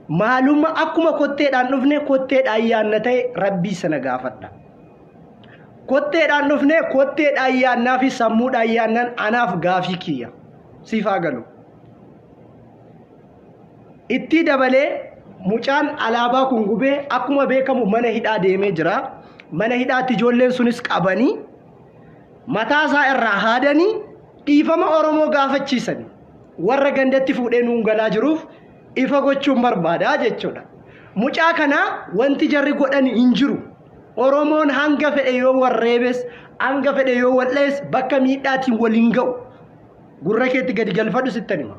maalummaa akkuma kotteedhaan dhufne kotteedhaan yaanna ta'e rabbii sana gaafadha. Kotteedhaan dhufne kotteedhaan yaannaa fi sammuudhaan yaannan anaaf gaafii kiyya siif haa galu. Itti dabalee mucaan alaabaa kun gubee akkuma beekamu mana hidhaa deemee jira. Mana hidhaatti ijoolleen sunis qabanii mataa isaa irraa haadanii dhiifama Oromoo gaafachiisan. Warra gandatti fuudhee nuun galaa jiruuf ifa gochuun barbaada jechuudha. Mucaa kana wanti jarri godhan hin jiru. Oromoon hanga fedhe yoo warreebes hanga fedhe yoo wal'ees bakka miidhaatiin waliin ga'u. Gurra keetti gadi galfadhu sittan hima.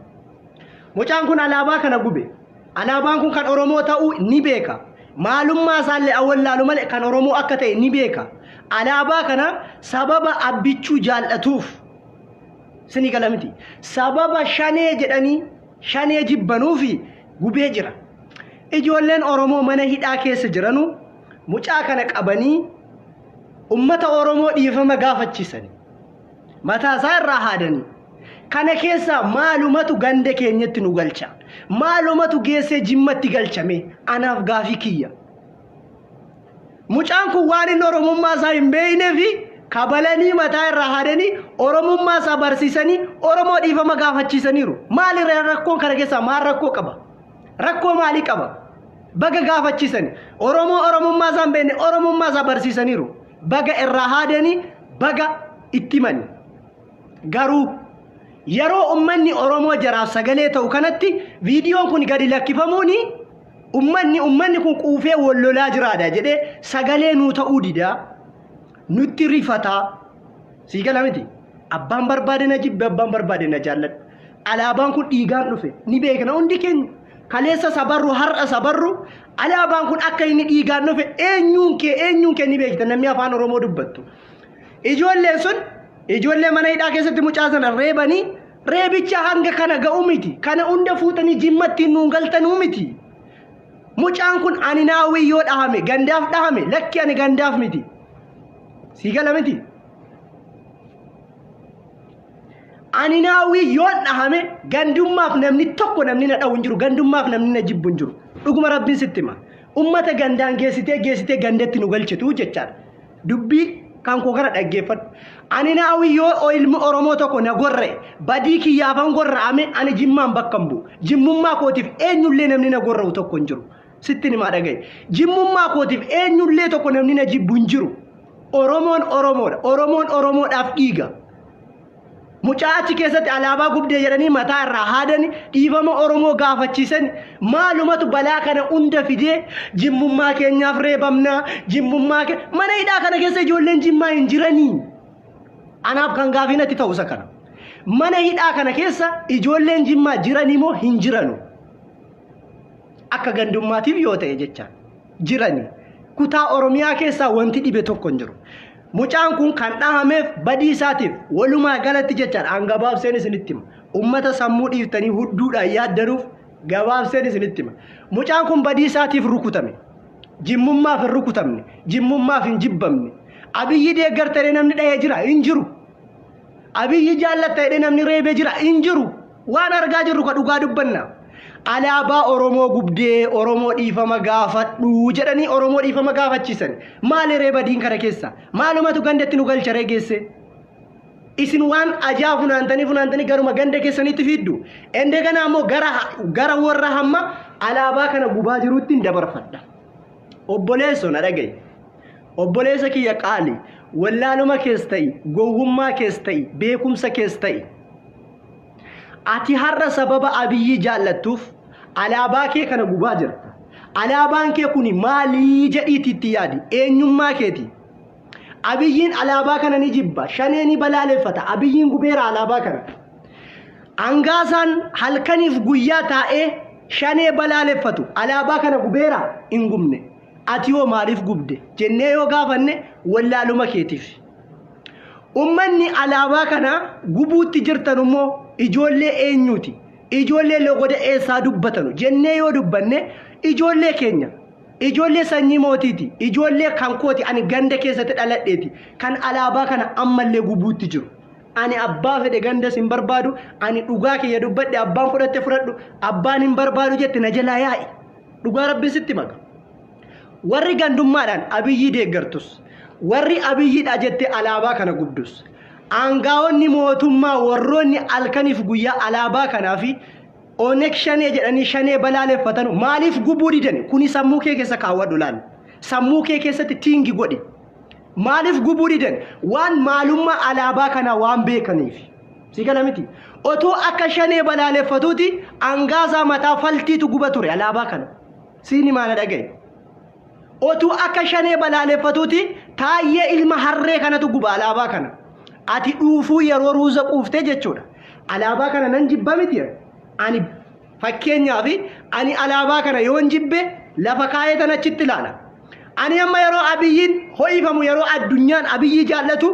Mucaan kun alaabaa kana gube. Alaabaan kun kan Oromoo ta'uu ni beeka. Maalummaa isaallee awwallaalu malee kan Oromoo akka ta'e ni beeka. Alaabaa kana sababa abbichuu jaallatuuf sini galamiti. Sababa shanee jedhanii shanee jibbanuufi gubee jira. Ijoolleen Oromoo mana hidhaa keessa jiranu mucaa kana qabanii ummata Oromoo dhiifama gaafachiisanii mataa isaa irraa haadanii. Kana keessa maalumatu ganda keenyatti nu galcha. Maalumatu geessee jimmatti galchame anaaf gaafii kiyya. Mucaan kun waan inni Oromummaa isaa hin beeknee fi kabalanii mataa irraa haadanii Oromummaa isaa barsiisanii Oromoo dhiifama gaafachiisaniiru. Maali rakkoon kana keessa maal rakkoo qaba? Rakkoo maalii qaba? Baga gaafachiisanii Oromummaa isaa hin beekne Oromummaa isaa barsiisaniiru. Baga irraa haadanii baga itti mani. Garuu yeroo ummanni Oromoo jaraaf sagalee ta'u kanatti viidiyoon kun gadi lakkifamuuni ummanni kun quufee wallolaa jiraadha jedhee sagalee nuu ta'uu dida nutti rifataa. Sii gala miti. Abbaan barbaade na jibbe abbaan barbaade na jaalladhu. Alaabaan kun dhiigaan dhufe ni beekna hundi keenya. Kaleessa sabarru har'a sabarru alaabaan kun akka inni dhiigaan dhufe eenyuun kee ni beekta namni afaan Oromoo dubbattu. Ijoolleen sun ijoollee mana hidhaa keessatti mucaa sana reebanii reebicha hanga kana ga'u miti. Kana hunda fuutanii jimmatti nuun galtanuu miti. Mucaan kun ani naawwii yoo dhahame gandaaf dhahame lakki ani gandaaf miti. Sii gala miti. Ani naawwii yoo dhahame gandummaaf namni tokko namni na dhawu hin jiru. Gandummaaf namni na jibbu hin jiru. Dhuguma rabbiin sitti hima. Ummata gandaan geessitee gandatti nu galchitu jechaadha. Dubbii kan koo kana dhaggeeffadhu. Ani naawwii yoo ilmi Oromoo tokko na gorre badii kiyyaafan gorra'ame ani jimmaan bakka hin bu'u. Jimmummaa kootiif eenyullee namni na gorra'u tokko hin jiru. Sitti himaa dhagaye. Jimmummaa kootiif eenyullee tokko namni na jibbu hin jiru. Oromoon Oromoodha. Oromoon Oromoodhaaf dhiiga. Mucaa achi keessatti alaabaa gubdee jedhanii mataa irraa haadanii dhiifama Oromoo gaafachiisan maalumatu balaa kana hunda fidee jimmummaa keenyaaf reebamna jimmummaa mana hidhaa kana keessa ijoolleen jimmaa hin jiranii. Anaaf kan gaafii natti ta'u isa kana. Mana hidhaa kana keessa ijoolleen jimmaa jiranii moo hin jiranu? Akka gandummaatiif yoo ta'e jecha jiranii. Kutaa Oromiyaa keessaa wanti dhibe tokko hin jiru. Mucaan kun kan dhahameef badii isaatiif walumaa galatti jechaan an gabaabseen isinitti hima. Ummata sammuu dhiiftanii hudduudhaan yaaddanuuf gabaabseen isinitti hima. Mucaan kun badii isaatiif rukutame. Jimmummaaf hin rukutamne. Jimmummaaf hin jibbamne. Abiyyi deeggartee namni dhahee jira hin jiru. Abiyyi jaallattee namni reebee jira hin jiru. Waan argaa jirru ka dhugaa dubbanna. Alaabaa Oromoo gubdee Oromoo dhiifama gaafadhu jedhanii Oromoo dhiifama gaafachiisan. Maali reeba diin kana keessa? Maalumatu gandatti nu galcharee geesse? Isin waan ajaa funaantanii garuma ganda keessanitti fiddu. Ende kana ammoo gara warra hamma alaabaa kana gubaa jirutti hin dabarfadha. Obboleessoo na dhagaye. Obboleessa kiyya qaali. Wallaaluma keessa ta'i, gowwummaa keessa ta'i, beekumsa keessa ta'i. Ati har'a sababa Abiyyi jaallattuuf alaabaa kee kana gubaa jirta. Alaabaan kee kuni maalii jedhiitti itti yaadi? Eenyummaa keeti. Abiyyiin alaabaa kana ni jibba. Shanee ni balaaleffata. Abiyyiin gubeera alaabaa kana. Angaasaan halkaniif guyyaa taa'ee shanee balaaleffatu. Alaabaa kana gubeera hin gubne. Ati yoo maaliif gubde? Jennee yoo gaafanne wallaaluma keetiif. Ummanni alaabaa kana gubuutti jirtan immoo ijoollee eenyuti? Ijoollee logoda eessaa dubbatanu? Jennee yoo dubbanne ijoollee keenya. Ijoollee sanyii mootiiti. Ijoollee kan kooti ani ganda keessatti dhaladheeti. Kan alaabaa kana ammallee gubuutti jiru. Ani abbaa fedhe ganda sin barbaadu. Ani dhugaa kiyya dubbadhe abbaan fudhatte fudhadhu. Abbaan hin barbaadu jette na jalaa yaa'i. dhugaa rabbiin sitti maka warri gandummaadhaan Abiyyi deeggartus warri Abiyyiidha jettee alaabaa kana gubdus aangaa'onni mootummaa warroonni alkaniif guyyaa alaabaa kanaa fi Onek shanee jedhanii shanee balaaleffatan maaliif gubuu didan kuni sammuu kee keessa kaawwadhu laal sammuu kee keessatti tiingi godhi maaliif gubuu didan waan maalummaa alaabaa kana waan beekaniif si gala miti otoo akka shanee balaaleffatuuti angaasaa mataa faltiitu guba ture alaabaa kana siini maana dhagaye otoo akka shanee balaaleffatuuti taayyee ilma harree kanatu guba alaabaa kana ati dhuufuu yeroo ruuza quuftee jechuudha alaabaa kana nan jibba miti ani fakkeenyaaf ani alaabaa kana yoon jibbe lafa kaayatan achitti ilaala ani amma yeroo Abiyyiin ho'ifamu yeroo addunyaan Abiyyi jaallatu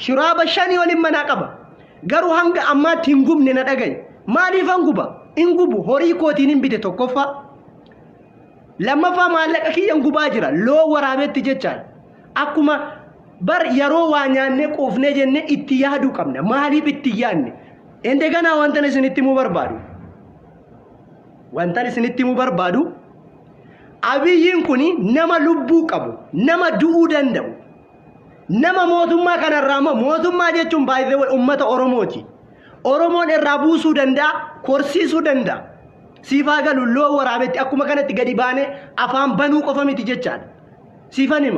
shuraaba shanii waliin manaa qaba garuu hanga ammaatti hin gubne na dhagaye maaliif hanguba hin gubu horii kootiin hin bite tokkoffaa lammaffaa maallaqa kiyyan gubaa jira loo waraabetti jechaan akkuma bar yeroo waa nyaannee quufnee jenne itti yaaduu qabna maaliif itti yaadne እንደገና ወንተን እስንት ሙበርባዱ ወንተን እስንት ሙበርባዱ አብይን ኩኒ ነማ ልቡ ቀቡ ነማ ዱኡ ደንደው ነማ ሞቱማ ከነራማ ሞቱማ ጀቹን ባይዘ ኡመተ ኦሮሞቲ ኦሮሞን እራቡሱ ደንዳ ኮርሲሱ ደንዳ ሲፋገሉ ሎ ወራበቲ አኩማ ከነት ገዲባኔ አፋን በኑ ቆፈሚት ጀቻል ሲፈኒማ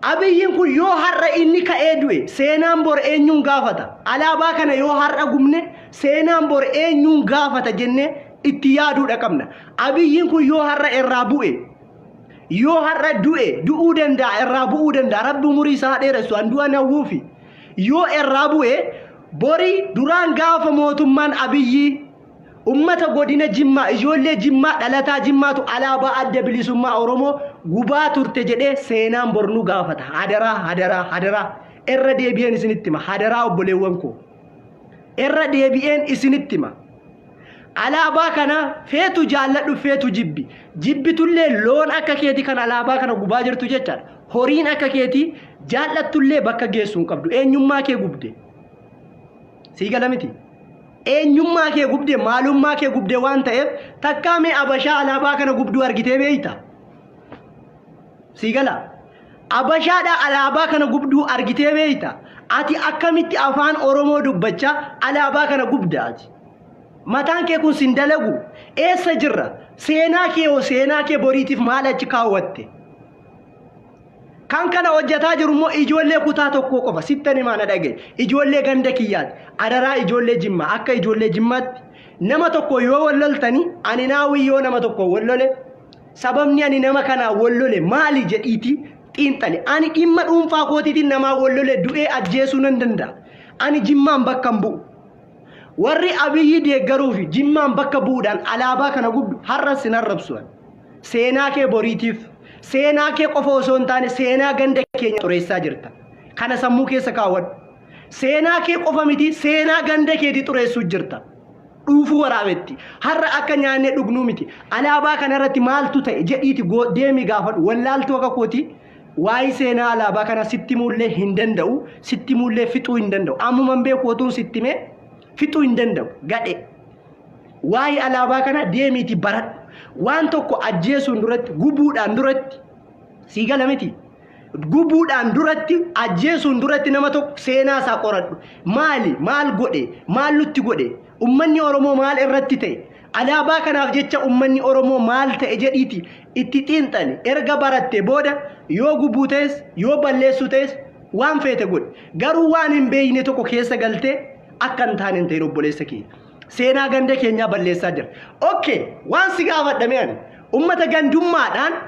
Abiyyiin kun yoo har'a inni ka'ee du'e seenaan bor eenyuun gaafata alaabaa kana yoo har'a gubne seenaan bor eenyuun gaafata jennee itti yaaduudha qabna Abiyyiin kun yoo har'a irraa bu'e yoo har'a du'e du'uu danda'a irraa bu'uu danda'a rabbi umurii isaa dheeressu an du'a nawwuufi yoo irraa bu'e bori duraan gaafa mootummaan Abiyyi ummata godina Jimmaa ijoollee Jimmaa dhalataa Jimmaatu alaabaa adda bilisummaa Oromoo gubaa turte jedhee seenaan bornu gaafata hadara irra deebi'een isinittima hadara obboleewwan koo irra deebi'een isinittima alaabaa kana feetu jaalladhu feetu jibbitullee loon akka keeti kan alaabaa kana gubaa jirtu jechaadha horiin akka keeti jaallattullee bakka geessu hin qabdu eenyummaa kee gubde sii gala miti eenyummaa kee gubde maalummaa kee gubde waan ta'eef takkaamee abashaa alaabaa kana gubduu argitee beeyta sigala abashaadha alaabaa kana gubduu argitee beeyta ati akkamitti afaan oromoo dubbacha alaabaa kana gubdaati mataan kee kun sindalagu eessa jirra seenaa kee boriitiif maal achi kaawwatte kan kana hojjataa jiru immoo ijoollee kutaa tokko qofa sittani maana dhagaye ijoollee ganda kiyyaati adaraa ijoollee Jimmaa akka ijoollee Jimmaatti nama tokko yoo walloltani ani naawii yoo nama tokko wallole sababni ani nama kana wallole maali jedhiiti xiinxale ani dhimma dhuunfaa kootiitiin nama wallole du'ee ajjeesuu nan danda'a ani Jimmaan bakka hin bu'u warri Abiyyi deeggaruufi Jimmaan bakka bu'uudhaan alaabaa kana gubdu har'a sin arrabsuan seenaa kee boriitiif seenaa kee qofa osoo hin taane seenaa ganda keenya xureessaa jirta kana sammuu keessa kaawwadhu seenaa kee qofa miti seenaa ganda keetii xureessuu jirta dhuufuu waraabetti har'a akka nyaannee dhugnuu miti alaabaa kana irratti maaltu ta'e jedhiiti deemi gaafadhu wallaaltuu akka kooti waa'ee seenaa alaabaa kana sitti mullee hin danda'u sitti mullee fixuu hin danda'u ammuman beeku otuun sitti mee fixuu hin danda'u gadhe waa'ee alaabaa kana deemiiti baradhu waan tokko ajjeesuun duratti gubuudhaan duratti sii gala miti gubuudhaan duratti ajjeesuun duratti nama tokko seenaa isaa qoradhu maal godhe maal nutti godhe ummanni Oromoo maal irratti ta'e alaabaa kanaaf jecha ummanni Oromoo maal ta'e jedhiiti itti xiinxali erga baratte booda yoo gubuu ta'es yoo balleessu ta'es waan feete godhe garuu waan hin beeyne tokko keessa galtee akka hin taane hin ta'in obboleessa kee seenaa ganda keenyaa balleessaa jira okay waan si gaafadhame ani ummata gandummaadhaan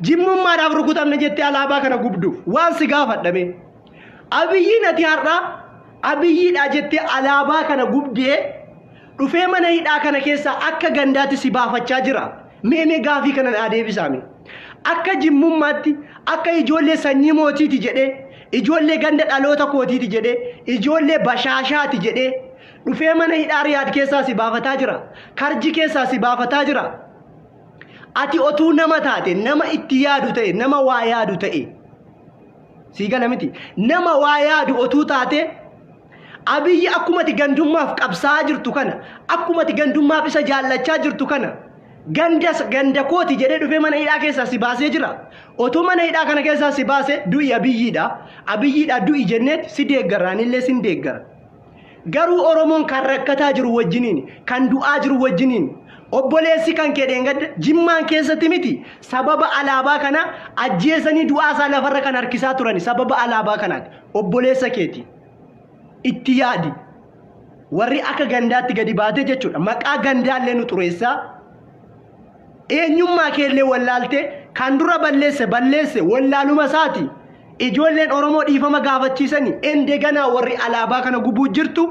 jimmummaadhaaf rukutamne jettee alaabaa kana gubduuf waan si gaafadhame Abiyyiin ati har'a Abiyyiidha jettee alaabaa kana gubdee dhufee mana hidhaa kana keessa akka gandaatti si baafachaa jira mee gaafii kana naa deebisaame akka jimmummaatti akka ijoollee sanyii mootiiti jedhee ijoollee ganda dhaloota kootiiti jedhee ijoollee bashaashaati jedhee dhufee mana hidhaa Riyaad keessaa si baafataa jira karji keessaa si baafataa jira ati otuu nama taate nama itti yaadu ta'e nama waa yaadu ta'e sii gala miti nama waa yaadu otuu taate Abiyyi akkumati gandummaaf qabsaa jirtu kana akkumati gandummaaf isa jaallachaa jirtu kana ganda kooti jedhee dhufee mana hidhaa keessaa si baasee jira. Otoo mana hidhaa kana keessaa si baasee du'i abiyyiidha du'i jenneet si deeggarraanillee sin deeggara. Garuu Oromoon kan rakkataa jiru wajjiniin kan du'aa jiru wajjiniin obboleessi kan kedheen gadda Jimmaan keessatti miti sababa alaabaa kana ajjeesanii du'aa isaa lafarra kan harkisaa turani sababa alaabaa kanaati. Obboleessa keeti itti yaadi warri akka gandaatti gadi baatee jechuudha maqaa gandaallee nu xureessaa eenyummaa keellee wallaalte kan dura balleesse wallaaluma isaati. Ijoolleen Oromoo dhiifama gaafachiisanii ende ganaa warri alaabaa kana gubuu jirtu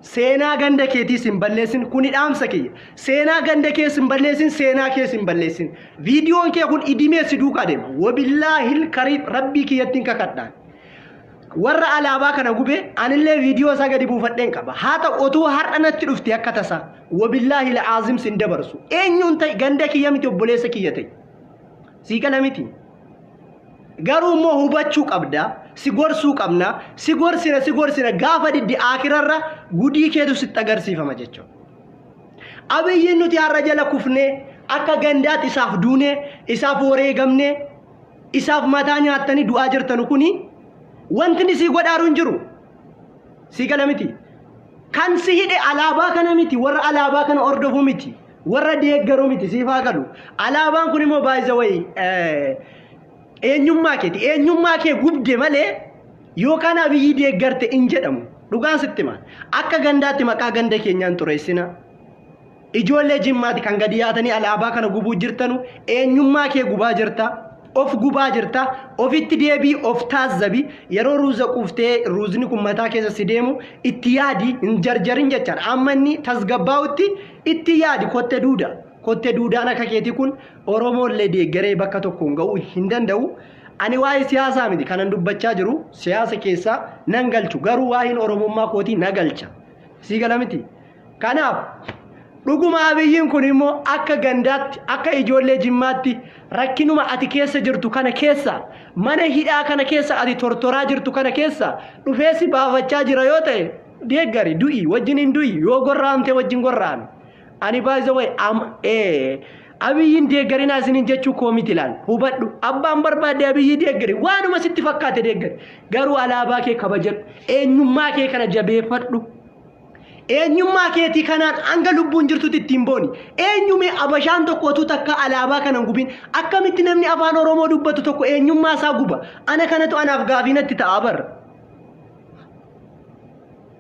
seenaa ganda keetiis hin balleessin kuni dhaamsa kiyya. Seenaa ganda kees hin balleessin seenaa kees hin balleessin. Viidiyoon kee kun idimee si duukaa deema. Wabillaahil kariim rabbii kiyyattiin kakadhaan. Warra alaabaa kana gube anillee viidiyoo isaa gadi buufadheen qaba. Haa ta'u otuu har'a natti dhufte akka tasaa wabillaahil aazim sin dabarsu. Eenyuun ta'e ganda kiyya miti obboleessa kiyya ta'e. Sii qala miti. Garuu immoo hubachuu qabda. Si gorsuu qabna. Si gorsina gaafa diddi akirarra gudii keetu sitti agarsiifama jechuudha. Abiyyiin nuti har'a jala kufnee akka gandaatti isaaf duunee isaaf wareegamnee isaaf mataa nyaattanii du'aa jirtan kuni wanti si godhaaru hin jiru. Si gala miti. Kan si hidhe alaabaa kana miti warra alaabaa kana ordofu miti warra deeggaru miti siifaa galu. Alaabaan kun immoo baay'isa wayii eenyummaa kee gubde malee yookaan abiyyi deeggarte in jedhamu dhugaan sitti maa akka gandaatti maqaa ganda keenyaan xureessina. Ijoollee Jimmaatti kan gadi yaatanii alaabaa kana gubuu jirtanu eenyummaa kee gubaa jirta of gubaa jirta ofitti deebii of taazzabi yeroo ruuza quuftee ruuzni kun mataa keessa si deemu itti yaadi hin jarjarin jechaan amma inni tasgabbaa'utti itti yaadi kotte duudaan akka keetii kun Oromoollee deeggaree bakka tokkoon ga'uu hin danda'u. Ani waa'ee siyaasaa miti kanan dubbachaa jiru siyaasa keessaa nan galchu garuu waa'een Oromummaa kootii na galcha. Sii gala miti. Kanaaf dhuguma abiyyiin kun immoo akka gandaatti akka ijoollee Jimmaatti rakkinuma ati keessa jirtu kana keessa mana hidhaa kana keessa ati tortoraa jirtu kana keessa dhufee si baafachaa jira yoo ta'e deeggari du'i wajjiniin du'i yoo gorraamte wajjin gorraame. Ani baay'isa way abiyyiin deeggarinaa isiniin jechuu koo miti ilaal hubadhu abbaan barbaade abiyyi deeggari waanuma sitti fakkaate deeggari garuu alaabaa kee kabajadhu eenyummaa kee kana jabeeffadhu. Eenyummaa keetii kanaan hanga lubbuun jirtutti ittiin booni. Eenyumee abashaan tokkotu takka alaabaa kanan gubin akkamitti namni afaan Oromoo dubbatu tokko eenyummaa isaa guba. Ana kanatu anaaf gaafiinatti ta'a barra.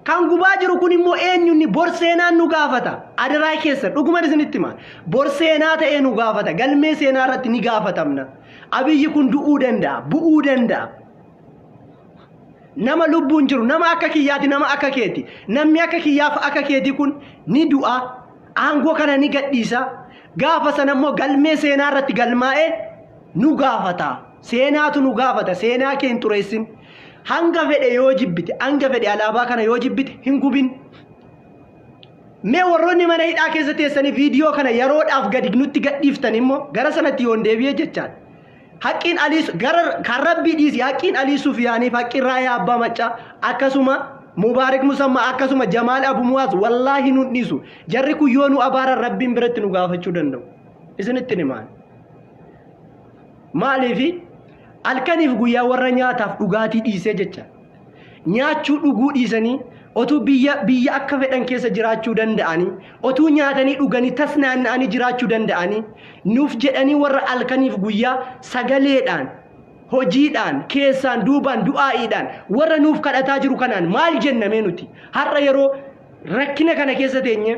Kan gubaa jiru kun immoo eenyunni borseenaan nu gaafata. Adaraa keessa dhuguma isinitti himaa. Borseenaa ta'ee nu gaafata. Galmee seenaa irratti ni gaafatamna. Abiyyi kun du'uu danda'a, bu'uu danda'a. Nama lubbuun jiru nama akka kiyyaati nama akka keeti namni akka kiyyaaf akka keeti kun ni du'a aangoo kana ni gadhiisa gaafa sana immoo galmee seenaa irratti galmaa'ee nu gaafata seenaatu nu gaafata seenaa kee hin xureessin hanga fedhe yoo jibbite hanga fedhe alaabaa kana yoo jibbite hin gubin. Mee warroonni mana hidhaa keessa teessanii viidiyoo kana yeroodhaaf gadi nutti gadhiiftan immoo gara sanatti yoon deebi'ee jechaan Haqqin Aliis gara kan Rabbii dhiisi Haqqin Ali Sufyaaniif Haqqin Raayaa Abbaa Maccaa akkasuma Mubaarak Musammaa akkasuma Jamaal Abu Muwaaz wallaahi nu dhiisu jarri kun yoo nu abaaran Rabbiin biratti nu gaafachuu danda'u. Isinitti himaan. Maaliif halkaniif guyyaa warra nyaataaf dhugaatii dhiisee jecha nyaachuu dhuguu dhiisanii otuu biyya akka fedhan keessa jiraachuu danda'anii otuu nyaatanii dhuganii tasnaanna'anii jiraachuu danda'anii nuuf jedhanii warra halkaniif guyyaa sagaleedhaan hojiidhaan keessaan duubaan du'aa'iidhaan warra nuuf kadhataa jiru kanaan maal jennamee nuti har'a yeroo rakkina kana keessa teenye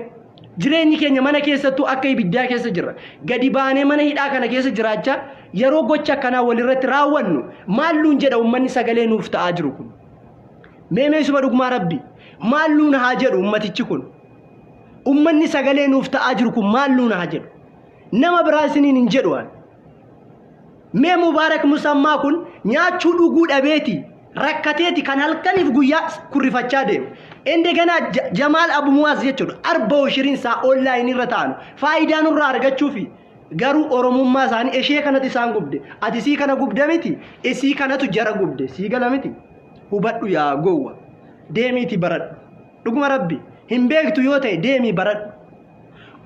jireenyi keenya mana keessattuu akka ibiddaa keessa jirra gadi baanee mana hidhaa kana keessa jiraachaa yeroo gocha kanaa walirratti raawwannu maalluun jedha ummanni sagalee nuuf ta'aa jiru kun meemeesuma dhugmaa Rabbi maalluun haa jedhu ummatichi kun ummanni sagalee nuuf ta'aa jiru kun maalluun haa jedhu nama biraa isiniin hin jedhu mee Mubaarak Musammaa kun nyaachuu dhuguu dhabeeti rakkateeti kan halkaniif guyyaa kurrifachaa deemu indegana Jamaal Abu Muwaaz jechuudha 24 saa online irra taanu faayidaa nurraa argachuufi garuu Oromummaa isaanii ishee kanatti isaan gubde ati sii kana gubde miti isii kanatu jara gubde sii gala miti hubadhu yaa gowwa deemiiti baradhu dhuguma Rabbi hin beektu yoo ta'e deemii baradhu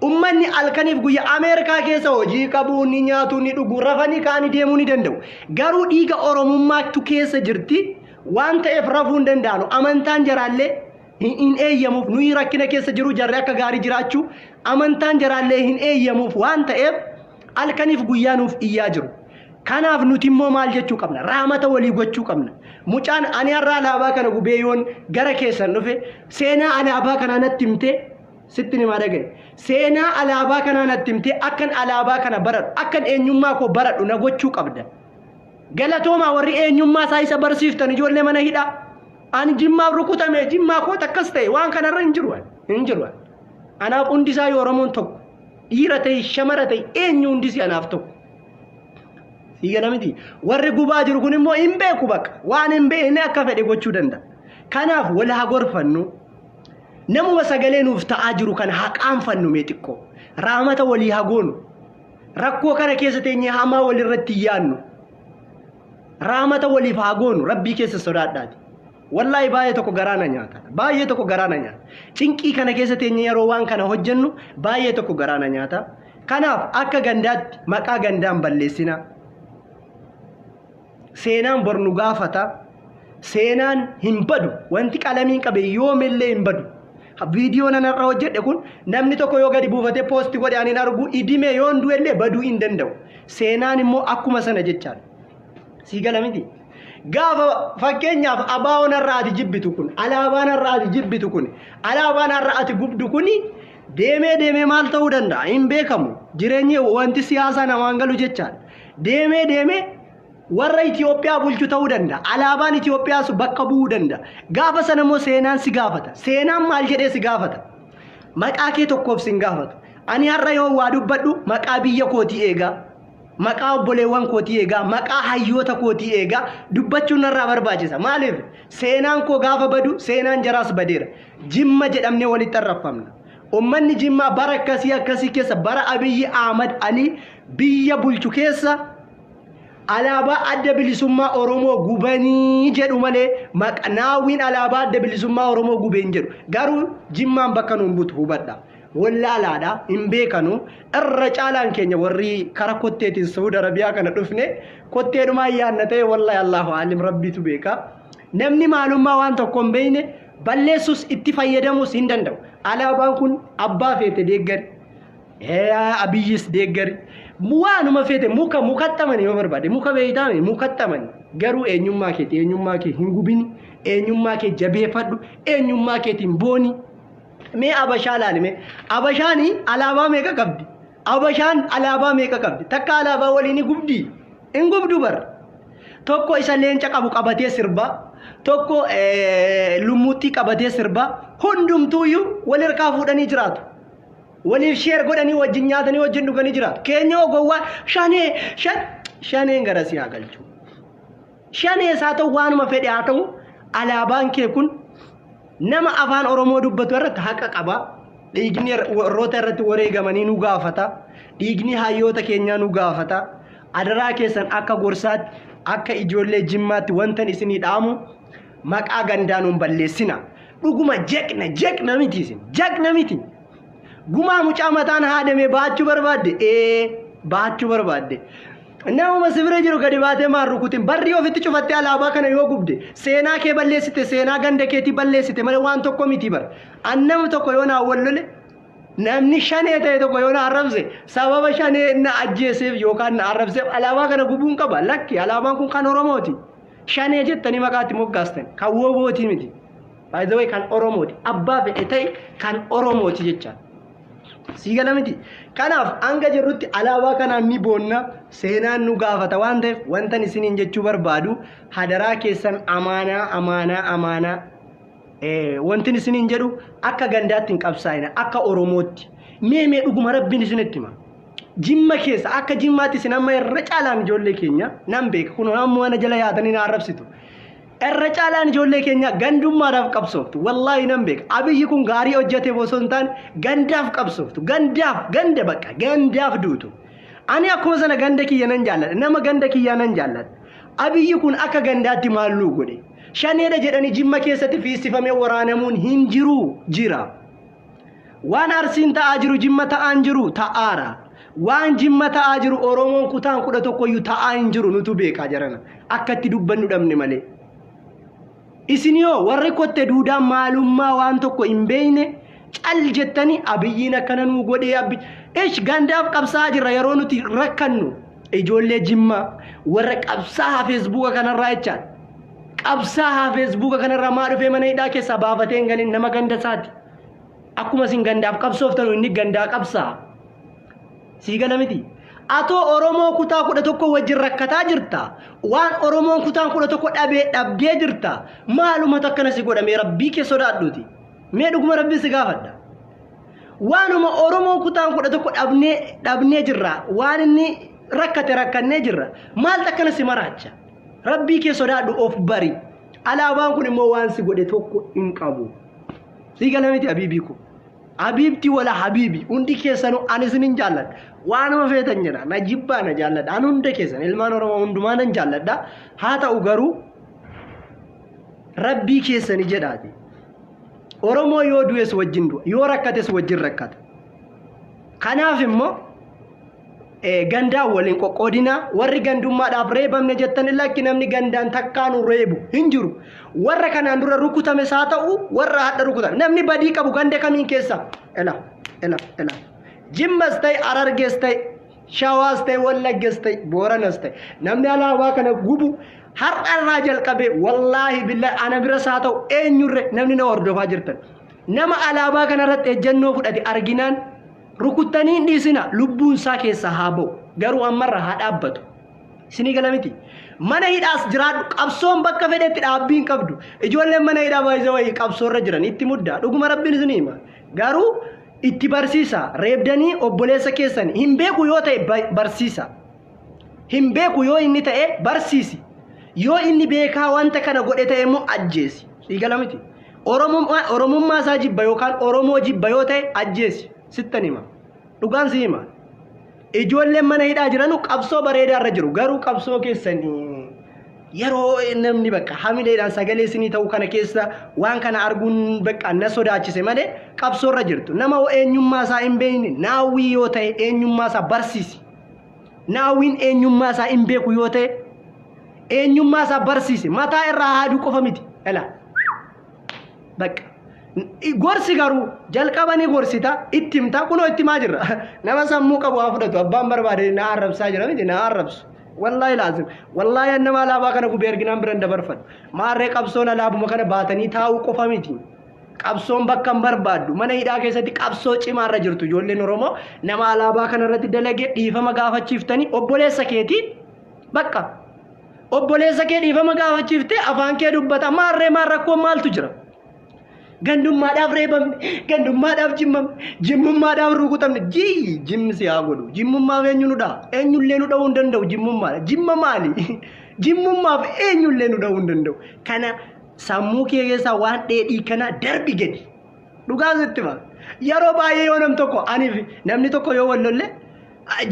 ummanni halkaniif guyyaa Ameerikaa keessa hojii qabu ni nyaatu ni dhugu rafanii kaanii deemuu ni danda'u. Garuu dhiiga Oromummaatu keessa jirti waan ta'eef rafuu hin danda'anu. Amantaan jaraallee hin eeyyamuuf nuyi rakkina keessa jiru jarri akka gaarii jiraachuu amantaan jaraallee hin eeyyamuuf waan ta'eef halkaniif guyyaa nuuf iyyaa jiru. Kanaaf nuti immoo maal jechuu qabna? Raamata walii gochuu qabna. Mucaan ani har'a alaabaa kana gubee yoon gara keessan dhufe seenaa alaabaa kanaa natti himtee sitti nima dhagaye. Seenaa alaabaa kanaa natti himtee akkan alaabaa kana baradhu akkan eenyummaa koo baradhu na gochuu qabda. Galatoomaa warri eenyummaa isaa isa barsiiftan ijoollee mana hidhaa. Ani jimmaaf rukutame jimmaa koo takkas ta'e waan kanarra hin jiru. Anaaf hundi isaa yoo Oromoon tokko dhiira ta'e shamara ta'e eenyu hundi isaa anaaf tokko. Siigana miti warri gubaa jiru kun immoo hin beeku bakka waan hin beekne akka fedhe gochuu danda'a. Kanaaf wal haa gorfannu. Namuma sagalee nuuf ta'aa jiru kana haa qaanfannu mee xiqqoo. Raamata walii haa goonu. Rakkoo kana keessa teenyee hamaa walirratti yaannu. Raamata waliif haa goonu rabbii keessa sodaadhaati. Wallahi baay'ee tokko garaana nyaata. Baay'ee tokko garaana nyaata. Cinqii kana keessa teenyee yeroo waan kana hojjennu baay'ee tokko garaana nyaata. Kanaaf akka gandaatti maqaa gandaan balleessina. Seenaan bor nu gaafata. Seenaan hin badu. Wanti qalamiin qabe yoomillee hin badu. Viidiyoo nanarra hojjedhe kun namni tokko yoo gadi buufatee poostii godhe ani argu idime yoon du'ellee baduu hin danda'u. Seenaan immoo akkuma sana jechaadha. Siigala miti. Gaafa fakkeenyaaf abaa'oon har'a ati jibbitu kun alaabaan har'a ati jibbitu kun alaabaan har'a ati gubdu kun deemee maal ta'uu danda'a hin beekamu. Jireenyi wanti siyaasaa namaan galu jechaadha. Deemee warra Itoophiyaa bulchu ta'uu danda'a. Alaabaan Itoophiyaas bakka bu'uu danda'a. Gaafa sana immoo seenaan si gaafata. Seenaan maal jedhee si gaafata? Maqaa kee tokkoof si gaafata. Ani har'a yoo waa dubbadhu maqaa biyya kootii eegaa. Maqaa obboleewwan kootii eegaa. Maqaa hayyoota kootii eegaa. Dubbachuun narraa barbaachisa. Maaliif? Seenaan koo gaafa badu seenaan jaraas badeera. Jimma jedhamnee walitti arrafamna. Uummanni Jimmaa bara akkasii keessa bara Abiyyi Ahmad Ali biyya bulchu keessa alaabaa adda bilisummaa Oromoo gubanii jedhu malee maqnaawwiin alaabaa adda bilisummaa Oromoo gubeen jedhu. Garuu Jimmaan bakka nuun butu hubadha. Wallaalaadha hin beekanu irra caalaan keenya warri kara kotteetiin Saudi Arabiyaa kana dhufne kotteedhumaa yaanna ta'e wallahi Allahu alim rabbitu beeka. Namni maalummaa waan tokko hin beekne balleessus itti fayyadamus hin danda'u. Alaabaan kun abbaa feete deeggari. Abiyyis deeggari. Waanuma feete mukattamani yoo barbaade muka beeytaani mukattamani garuu eenyummaa kee hin gubini eenyummaa kee jabeeffadhu eenyummaa keetiin booni. Mee Abashaa laalime Abashaani alaabaa meeqa qabdi? Abashaan alaabaa meeqa qabdi? Takka alaabaa waliin gubdi hin gubdu bar. Tokko isa leenca qabu qabatee sirba tokko lummuutti qabatee sirba hundumtuuyyuu walirkaa fuudhanii jiraatu. Waliif sheer godhanii wajjin nyaatanii wajjin dhuganii jiraatu. Keenya ogowwaa shaneen gara si haa galchu. Shanee isaa ta'u waanuma fedhe haa ta'u alaabaan kee kun nama afaan Oromoo dubbatu irratti haqa qaba. Dhiigni warroota irratti wareegamanii nu gaafata. Dhiigni hayyoota keenyaa nu gaafata. Adaraa keessan akka gorsaatti akka ijoollee Jimmaatti wantan isinii dhaamu maqaa gandaanuun balleessina. Dhuguma jeqna miti isin jeqna miti. Gumaa mucaa mataan haadame baachuu barbaadde baachuu barbaadde. Namuma sibira jiru gadi baatee maal rukutin barri ofitti cufattee alaabaa kana yoo gubde seenaa kee balleessite seenaa ganda keetii balleessite malee waan tokko miti bar. Annam tokko yoo na wallole namni shanee ta'e tokko yoo na arrabse sababa shanee na ajjeeseef yookaan na arrabseef alaabaa kana gubuun qaba. Lakki alaabaan kun kan Oromooti. Shanee jettanii maqaatti moggaastan kan wobooti miti. By the way kan Oromooti. Abbaa fedhe ta'e kan Oromooti jecha. Siigala miti. Kanaaf hanga jirrutti alaabaa kanaan ni boonna seenaan nu gaafata waan ta'eef wantan isiniin jechuu barbaadu hadaraa keessan amaanaa wantin isiniin jedhu akka gandaatti hin qabsaa'ina akka Oromootti mee dhuguma rabbiin isinitti hima. Jimma keessa akka Jimmaatti isin amma irra caalaan ijoollee keenya nan beeka kun ammoo ana jala yaatanii na arrabsitu. Irra caalaan ijoollee keenya gandummaadhaaf qabsooftu wallahi nan beeka. Abiyyi kun gaarii hojjete bosoo hin taane gandaaf qabsooftu ganda bakka gandaaf duutu. Ani akkuma sana ganda kiyya nan jaalladha nama ganda kiyyaa nan jaalladha. Abiyyi kun akka gandaatti maalluu godhe. Shaneedha jedhanii Jimma keessatti fiisifamee waraanamuun hin jiru jira. waan arsiin ta'aa jiru jimma ta'aan jiru ta'aara waan jimma ta'aa jiru oromoon kutaan 11 iyyuu ta'aa hin jiru nutu beekaa jarana akka itti dubbannu dhabne malee isiniyoo warri kotte duudaan maalummaa waan tokko hin beeyne cal jettanii abiyyiin akkana nuu godhee abbi ish gandaaf qabsaa jirra yeroo nuti rakkannu ijoollee jimma warra qabsaa feesbuuka kanarraa jechaan qabsaa feesbuuka kanarraa maa dhufee mana hidhaa keessaa baafatee hin galin nama ganda isaati akkuma isin gandaaf qabsooftanu inni gandaa qabsaa sii gala miti atoo oromoo kutaa 11 wajjin rakkataa jirta waan oromoon kutaan 11 dhabdee jirta maaluma takkana si godhame rabbii kee sodaadhuuti mee dhuguma rabbii si gaafadha waanuma oromoon kutaan 11 dhabnee jirra waan inni rakkannee jirra maal takkana si maraacha rabbii kee sodaadhu of bari alaabaan kun immoo waan si godhe tokko hin qabu sii gala miti habiibii ko habibti wala habibi undi keessanu ani sinin jaalladha waanuma feetan jedha na jibbaa na jaalladha an hunda keessan ilmaan oromoo hundumaa nan jaalladha haa ta'u garuu rabbii keessani jedhaati oromoo yoo du'es wajjin du'a yoo rakkates wajjin rakkata kanaaf immoo gandaa waliin qoqqoodina warri gandummaadhaaf reebamne jettan lakki namni gandaan takkaanu reebu hin jiru warra kanaan dura rukutame saa ta'u warra hadda rukutame namni badii qabu gande kamiin keessa ela jimmas ta'e arargees ta'e shawaas ta'e wallaggees ta'e booranas ta'e namni alaabaa kana gubu har'arraa jalqabe wallaahi billahi ana bira saa ta'u eenyurre namni na hordofaa jirtan nama alaabaa kanarratti ejjennoo fudhate arginaan rukuttanii dhiisina lubbuun isaa keessa haa ba'u garuu ammarra haa dhaabbatu isinii gala miti mana hidhaas jiraadhu qabsoon bakka fedhetti dhaabbiin qabdu ijoolleen mana hidhaa baay'ee wayii qabsoorra jiran itti muddaa dhuguma rabbiin isinii hima garuu itti barsiisa reebdanii obboleessa keessan hin beeku yoo ta'e barsiisa hin beeku yoo inni ta'e barsiisi yoo inni beekaa wanta kana godhe ta'e immoo ajjeesi sii gala miti oromummaa isaa jibba yookaan oromoo jibba yoo ta'e ajjeesi sittan hima dhugaan si hima ijoolleen mana hidhaa jiranu qabsoo bareedaarra jiru garuu qabsoo keessanii yeroo namni bakka hamileedhaan sagalee isinii ta'uu kana keessa waan kana arguun bakka na sodaachise malee qabsoorra jirtu nama eenyummaa isaa hin beekne naawwii yoo ta'e eenyummaa isaa barsiisi naawwiin eenyummaa isaa hin beeku yoo ta'e eenyummaa isaa barsiisi mataa irraa haaduu qofa miti ela bakka gorsi garuu jalqabanii gorsita ittimta kunoo ittimaa jirra nama sammuu qabu haa fudhatu abbaan barbaade na arrabsaa jira miti na arrabsu wallahi laazim wallahi nama alaabaa kana gubee arginaan biran dabarfadhu maarree qabsoon alaabuma kana baatanii taa'uu qofa miti qabsoon bakka hin barbaaddu mana hidhaa keessatti qabsoo cimaarra jirtu ijoolleen oromoo nama alaabaa kana irratti dalagee dhiifama gaafachiiftanii obboleessa keetiin bakka obboleessa kee dhiifama gaafachiiftee afaan kee dubbata maarree rakkoon maaltu jira gandummaadhaaf reebamne gandummaadhaaf jimmummaadhaaf rukutamne jimsi haa godhu jimmummaaf eenyuudha eenyullee nu dha'uu hin danda'u jimmummaadha jimma maali jimmummaaf eenyullee nu dha'uu hin danda'u kana sammuu kee keessaa waan dheedhii kana darbi gadi dhugaa sitti ma yeroo baay'ee yoo nam tokko aniif namni tokko yoo wallolle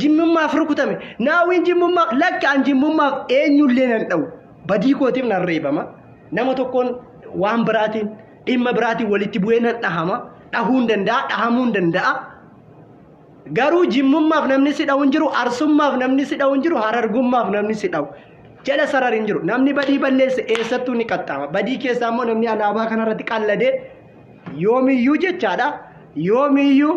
jimmummaaf rukutame naawwiin jimmummaaf lakka an jimmummaaf eenyullee nan dha'u badii kootiif nan reebama nama tokkoon waan biraatiin dhimma biraatiin walitti bu'ee nan dhahama dhahuu hin danda'a dhahamuu hin danda'a garuu jimmummaaf namni si dha'u hin jiru arsummaaf namni si dha'u hin jiru harargummaaf namni si dha'u jala sarar hin jiru namni badii balleesse eessattuu ni qaxxaama badii keessaa immoo namni alaabaa kanarratti qalladee yoomiyyuu jechaadha yoomiyyuu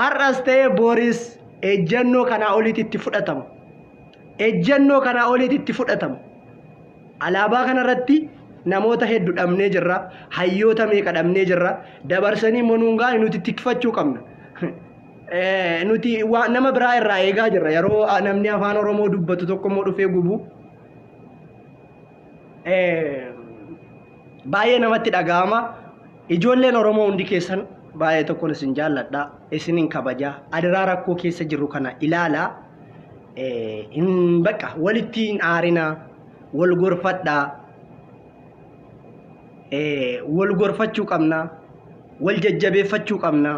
har'as ta'ee booris ejjennoo kanaa olitti itti fudhatamu ejjennoo kanaa olitti itti fudhatamu alaabaa kanarratti namoota hedduu dhabnee jirra hayyoota meeqa dhabnee jirra dabarsanii monuungaa nuti tikfachuu qabna nuti nama biraa irraa eegaa jirra yeroo namni afaan oromoo dubbatu tokko immoo dhufee gubu baay'ee namatti dhaga'ama ijoolleen oromoo hundi keessan baay'ee tokkoon isin jaalladha isinin kabajaa adaraa rakkoo keessa jirru kana ilaalaa hin bakka walitti hin aarinaa wal gorfadhaa wal gorfachuu qabna wal jajjabeeffachuu qabna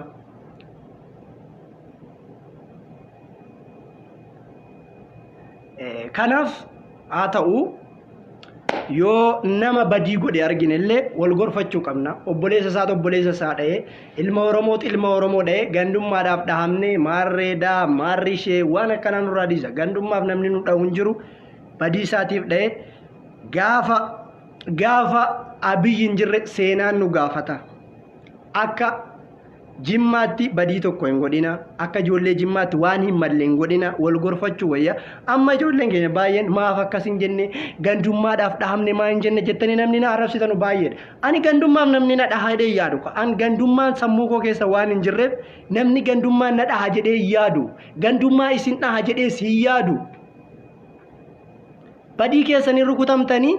kanaaf haa ta'u yoo nama badii godhe arginellee wal gorfachuu qabna. Obboleessa isaa dha'ee ilma Oromoo dha'ee gandummaadhaaf dhahamne maarreedaa maarrishee waan akkanaa nurraa dhiisa. Gandummaaf namni nu dha'u hin jiru. Badii isaatiif dha'ee gaafa Abiyyi hin jirre seenaan nu gaafata. Akka Jimmaatti badii tokko hin godhina. Akka ijoollee Jimmaatti waan hin malle hin godhina. Wal gorfachuu wayya. Amma ijoolleen keenya baay'een maaf akkas hin jenne gandummaadhaaf dhahamne maa hin jenne jettanii namni na arrabsitan baay'eedha. Ani gandummaaf namni na dhaha jedhee yaadu. An gandummaan sammuu koo keessa waan hin jirreef namni gandummaan na dhaha jedhee yaadu. Gandummaa isin dhaha jedhee si yaadu. Badii keessanii rukutamtanii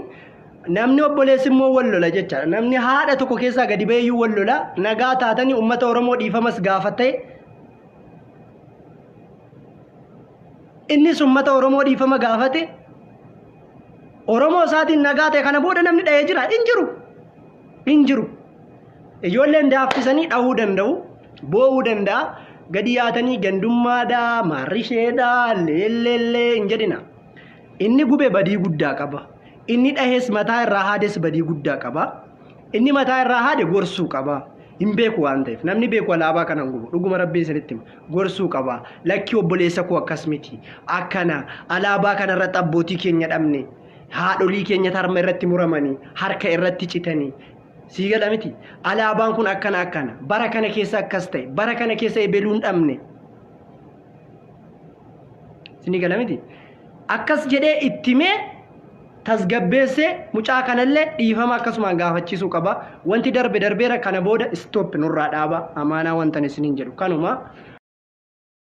namni obboleessi immoo wal lola jechaadha. Namni haadha tokko keessaa gadi ba'eeyyuu wal lola. Nagaa taatanii uummata Oromoo dhiifamas gaafate. Innis uummata Oromoo dhiifama gaafate. Oromoo isaatiin nagaa ta'e kana booda namni dha'ee jira. Hin jiru. Ijoolleen daaffisanii dhahuu danda'u. Boo'uu danda'a. Gadi yaatanii gandummaadhaa, maarrisheedhaa, leelleellee hin jedhina. Inni gube badii guddaa qaba. Inni dhahees mataa irraa haades badii guddaa qaba. Inni mataa irraa haade gorsuu qaba. Hin beeku waan ta'eef namni beeku alaabaa kana gubu dhuguma rabbiin isinitti gorsuu qaba. Lakki obboleessa koo akkas miti. Akkana alaabaa kana irratti abbootii keenya dhabne haadholii keenya tarma irratti muramanii harka irratti citanii sii gala miti. Alaabaan kun akkana bara kana keessa akkas ta'e bara kana keessa ebeluun dhabne sii gala miti. Akkas jedhee ittimee tasgabbeessee mucaa kanallee dhiifama akkasumaan gaafachiisuu qaba. Wanti darbeera kana booda stop nurraa dhaaba. Amaanaa wanta isiniin jedhu kanuma.